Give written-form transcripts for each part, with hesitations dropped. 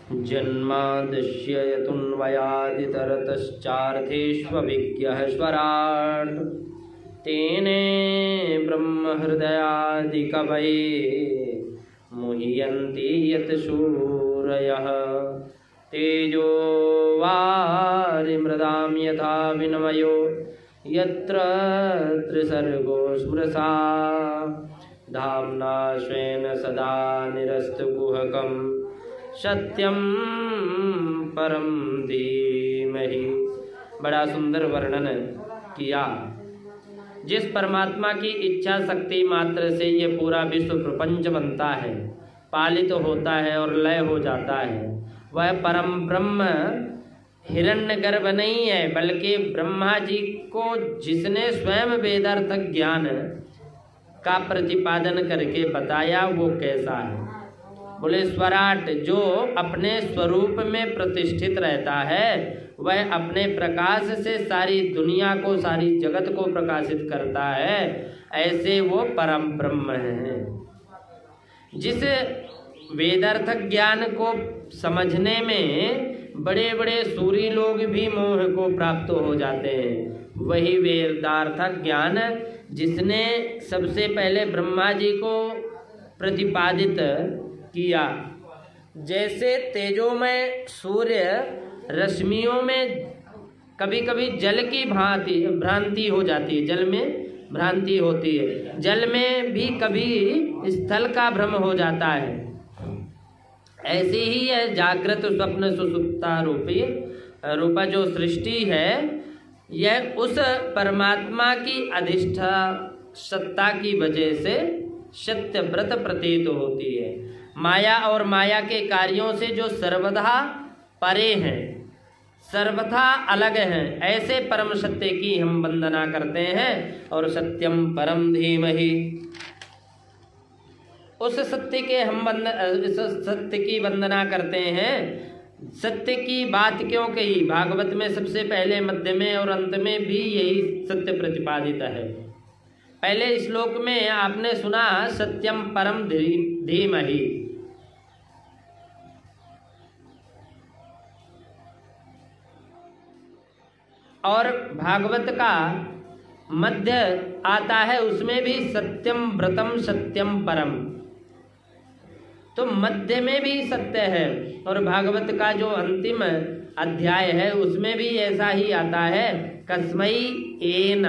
जन्माद्यस्य यतुन्वयादितरतश्चार्थेष्वभिज्ञः स्वराट् तेने ब्रह्महृदयादिकवये मुह्यन्ति यत् सूरयः तेजो वारिमृदां यथा विनिमयो यत्र त्रिसर्गो स्मृशा धाम्ना स्वेन सदा निरस्तकुहकं सत्यम परम धीमहि। बड़ा सुंदर वर्णन किया। जिस परमात्मा की इच्छा शक्ति मात्र से ये पूरा विश्व प्रपंच बनता है, पालित होता है और लय हो जाता है, वह परम ब्रह्म हिरण्यगर्भ नहीं है, बल्कि ब्रह्मा जी को जिसने स्वयं वेदार्थ ज्ञान का प्रतिपादन करके बताया वो कैसा है। बोले स्वराट, जो अपने स्वरूप में प्रतिष्ठित रहता है, वह अपने प्रकाश से सारी दुनिया को, सारी जगत को प्रकाशित करता है, ऐसे वो परम ब्रह्म है। जिस वेदार्थ ज्ञान को समझने में बड़े बड़े सूरी लोग भी मोह को प्राप्त हो जाते हैं, वही वेदार्थ ज्ञान जिसने सबसे पहले ब्रह्मा जी को प्रतिपादित किया। जैसे तेजोमय सूर्य रश्मियों में कभी कभी जल की भ्रांति हो जाती है, जल में भ्रांति होती है, जल में भी कभी स्थल का भ्रम हो जाता है। ऐसे ही यह जागृत स्वप्न सुसुप्ता रूपा जो सृष्टि है, यह उस परमात्मा की अधिष्ठा सत्ता की वजह से सत्य व्रत प्रतीत होती है। माया और माया के कार्यों से जो सर्वथा परे हैं, सर्वथा अलग हैं, ऐसे परम सत्य की हम वंदना करते हैं। और सत्यम परम धीमहि, उस सत्य के हम सत्य की वंदना करते हैं। सत्य की बात क्यों कही? भागवत में सबसे पहले, मध्य में और अंत में भी यही सत्य प्रतिपादित है। पहले श्लोक में आपने सुना सत्यम परम धीमहि, और भागवत का मध्य आता है, उसमें भी सत्यम व्रतम सत्यम परम, तो मध्य में भी सत्य है। और भागवत का जो अंतिम अध्याय है उसमें भी ऐसा ही आता है, कस्मै एन।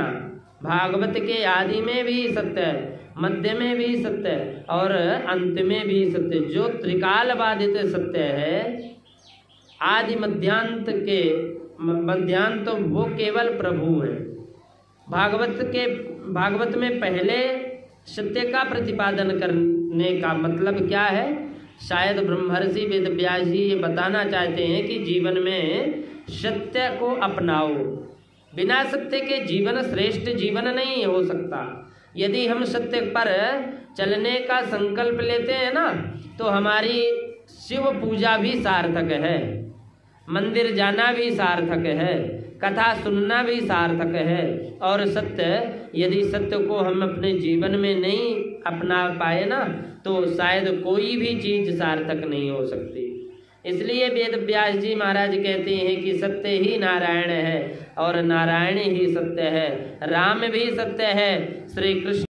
भागवत के आदि में भी सत्य है, मध्य में भी सत्य है और अंत में भी सत्य। जो त्रिकाल बाधित सत्य है, आदि मध्यांत के मध्यांत, वो केवल प्रभु है। भागवत में पहले सत्य का प्रतिपादन करने का मतलब क्या है? शायद ब्रह्मर्षि वेदव्यास जी ये बताना चाहते हैं कि जीवन में सत्य को अपनाओ। बिना सत्य के जीवन श्रेष्ठ जीवन नहीं हो सकता। यदि हम सत्य पर चलने का संकल्प लेते हैं ना, तो हमारी शिव पूजा भी सार्थक है, मंदिर जाना भी सार्थक है, कथा सुनना भी सार्थक है। और सत्य, यदि सत्य को हम अपने जीवन में नहीं अपना पाए ना, तो शायद कोई भी चीज सार्थक नहीं हो सकती। इसलिए वेद व्यास जी महाराज कहते हैं कि सत्य ही नारायण है और नारायण ही सत्य है। राम भी सत्य है, श्री कृष्ण